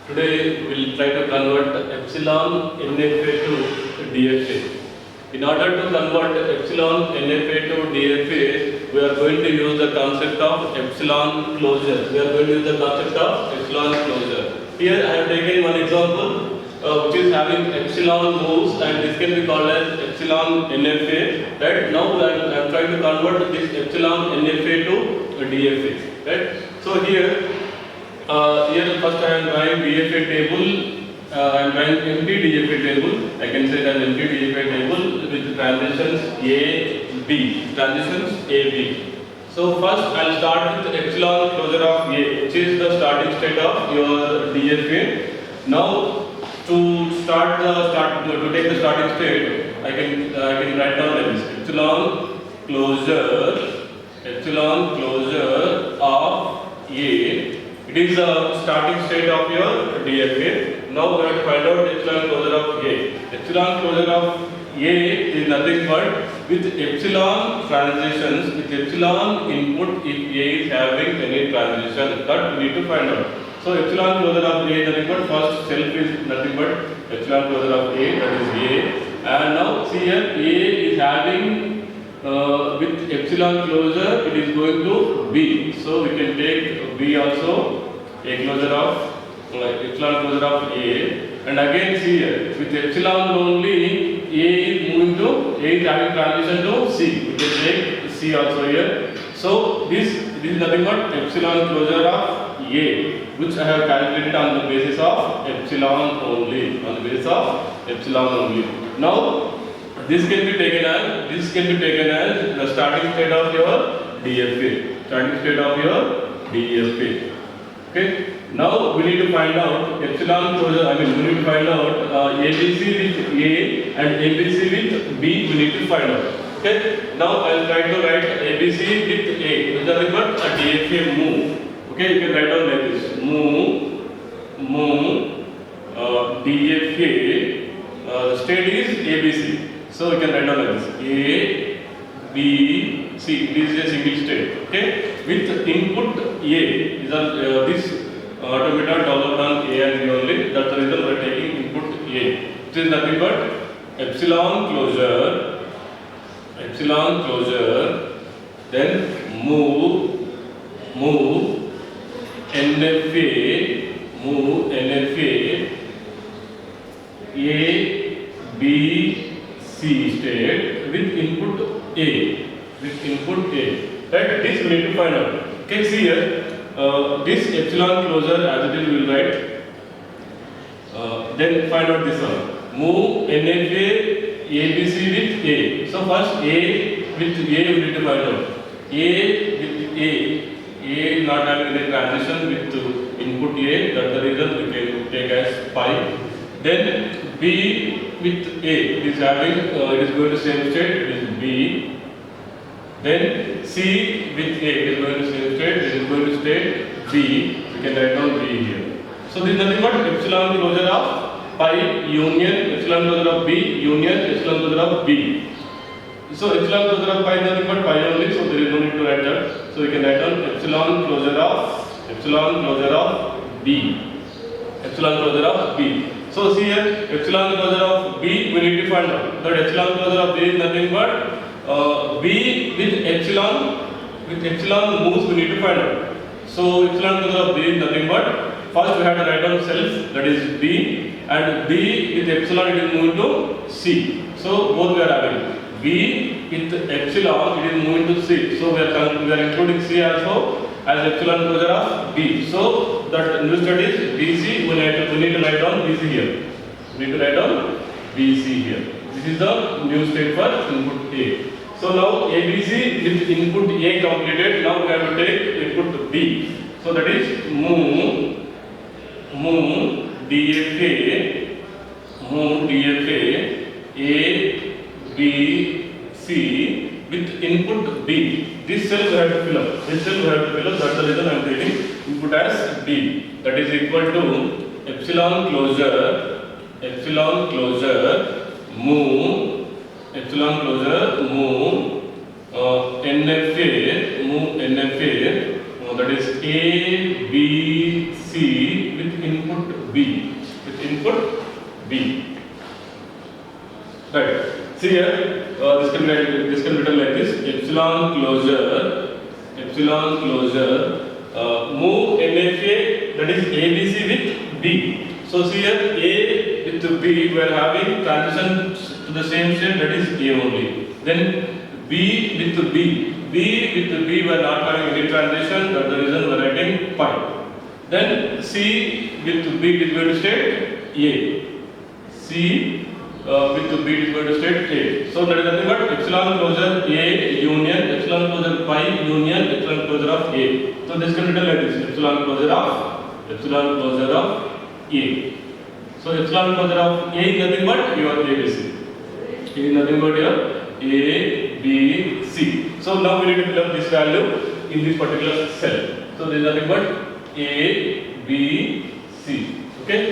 Today we will try to convert epsilon NFA to DFA. In order to convert epsilon NFA to DFA, we are going to use the concept of epsilon closure. We are going to use the concept of epsilon closure. Here I have taken one example which is having epsilon moves, and this can be called as epsilon NFA. Right? Now I am trying to convert this epsilon NFA to DFA. Right? So here first I am drawing DFA table. I am drawing empty DFA table. I can say that empty DFA table with transitions A, B. Transitions A, B. So first I will start with epsilon closure of A, which is the starting state of your DFA. Now to take the starting state, I can write down like this: epsilon closure of A. It is the starting state of your DFA. Now we have to find out epsilon closure of A. Epsilon closure of A is nothing but with epsilon transitions, with epsilon input if A is having any transition. That we need to find out. So epsilon closure of A is nothing but first self is nothing but epsilon closure of A, that is A. And now see here A is having with epsilon closure, it is going to B. So we can take B also, a closure of epsilon closure of A. And again see here, with epsilon only, A is moving to, A is having transition to C. We can take C also here. So this is nothing but epsilon closure of A, which I have calculated on the basis of epsilon only. Now this can be taken as the starting state of your DFA. Okay. Now we need to find out epsilon closure. We need to find out ABC with A and ABC with B. We need to find out. Okay. Now I will try to write ABC with A. It is nothing but a DFA move. Okay. You can write down like this: move DFA. The state is ABC. So we can write down like this: A, B, C. This is a single state. Okay. With input A. These are this automaton developed on A and B only. That's the reason we are taking input A. It is nothing but epsilon closure. Then move NFA A, B, C state with input A. Right? This we need to find out. Okay, see here. This epsilon closure as it is we will write. Then find out this one. Move NFA ABC with A. So first A with A we need to find out. A with A. A is not having any transition with input A. That's the reason we can take as pi. Then B with A. It is having it is going to same state. It is B. Then C with A. It is going to same state. It is going to state B. We can write down B here. So this is nothing but epsilon closure of pi union epsilon closure of B union epsilon closure of B. So epsilon closure of pi is nothing but pi only. So there is no need to write that. So we can write down epsilon closure of B. So see here, epsilon closure of B we need to find out. That epsilon closure of B is nothing but B with epsilon moves we need to find out. So epsilon closure of B is nothing but first we have to write down self, that is B, and B with epsilon it is moving to C. So both we are having B with epsilon it is moving to C. So we are including C also as epsilon closure of B. So that new state is BC. We need to write down BC here. This is the new state for input A. So now ABC with input A completed. Now we have to take input B. So that is move DFA A, B, C with input B. This cell we have to fill up. That's the reason I am taking input as B. That is equal to epsilon closure move NFA that is A, B, C with input B. With input B. Right. See here, this can be written like this: epsilon closure, move NFA, that is ABC with B. So see here, A with B, we are having transition to the same state, that is A only. Then B with B, we are not having any transition, that's the reason we are writing pi. Then C with B is going to state A. C with B is going to state A. So that is nothing but epsilon closure A union, epsilon closure pi union, epsilon closure of A. So this can be written like this: epsilon closure of A. So epsilon closure of A is nothing but your ABC. It is nothing but your A, B, C. So now we need to fill up this value in this particular cell. So there is nothing but A, B, C. Okay.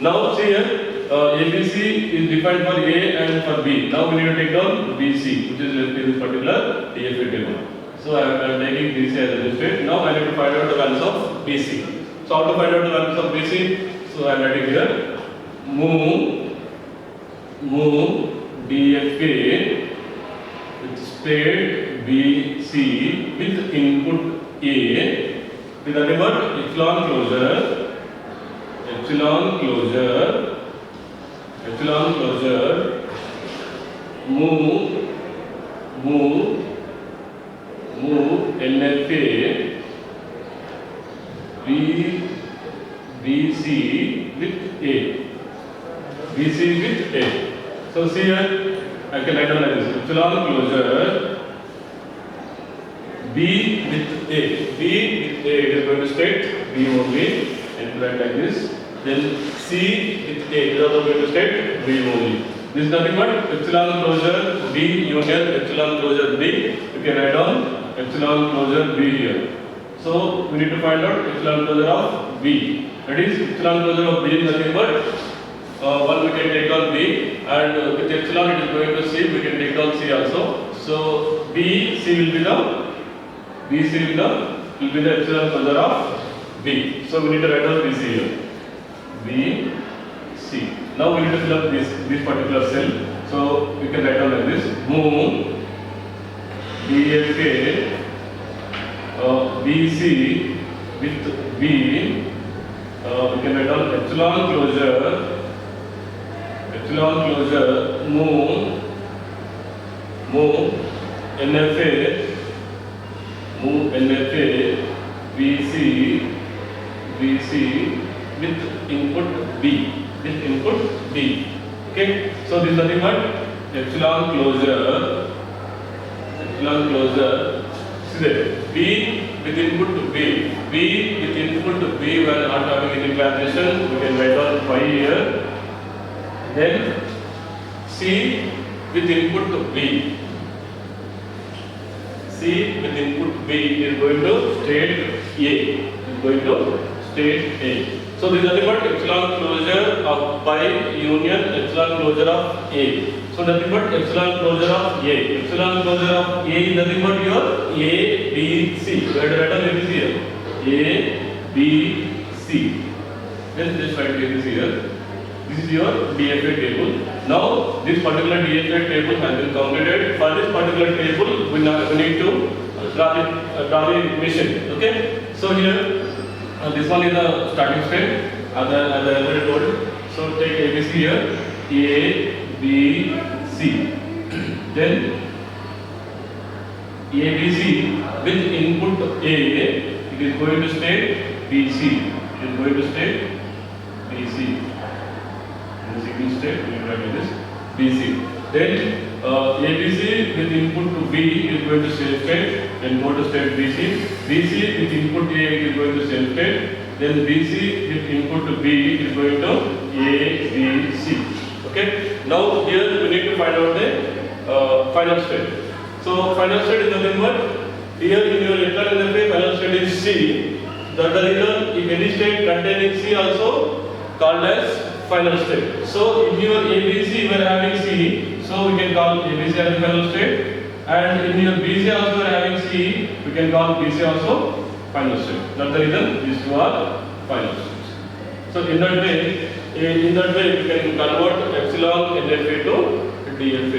Now see here. ABC is defined for A and for B. Now we need to take down BC, which is left in this particular DFA table. So I am taking BC as a state. Now I need to find out the values of BC. So how to find out the values of BC? So I am writing here: move DFA with state BC with input A with the number epsilon closure, move NFA BC with A. So see here, I can write down like this: epsilon closure B with A. B with A, it is going to state B only, and write like this. Then C with A, it is also going to state B only. This is nothing but epsilon closure B union epsilon closure B. You can write down epsilon closure B here. So we need to find out epsilon closure of B. That is, epsilon closure of B is nothing but one we can take down B, and with epsilon it is going to C. We can take down C also. So BC will be the epsilon closure of B. So we need to write down BC here. BC. Now we need to fill up this particular cell. So we can write down like this: move DFA BC with B. We can write down epsilon closure, move NFA BC with input B. Okay. So this is nothing but epsilon closure. See there, B with input B. B with input B, we are not having any transition. We can write down pi here. Then C with input B. C with input B is going to state A. So this is nothing but epsilon closure of pi union epsilon closure of A. So nothing but epsilon closure of A. Epsilon closure of A is nothing but your A, B, C. We have to write down ABC here. A, B, C. Then just write ABC here. This is your DFA table. Now this particular DFA table has been completed. For this particular table, we need to draw the equation. Okay. So here. This one is the starting state, as I already told. So take ABC here, A, B, C. Then ABC with input A, it is going to state BC. It is going to state BC. In the second state, we will write this BC. Then ABC with input to B is going to same state, then go to state BC. BC with input A is going to same state, then BC with input to B is going to A, B, C. Okay. Now here we need to find out the final state. So final state is nothing but here in your letter NFA final state is C. That the reason if any state containing C also called as final state. So in your ABC we are having C. So we can call ABC as the final state, and in your BC also we are having C, we can call BC also final state. That's the reason these two are final states. So in that way we can convert epsilon NFA to DFA.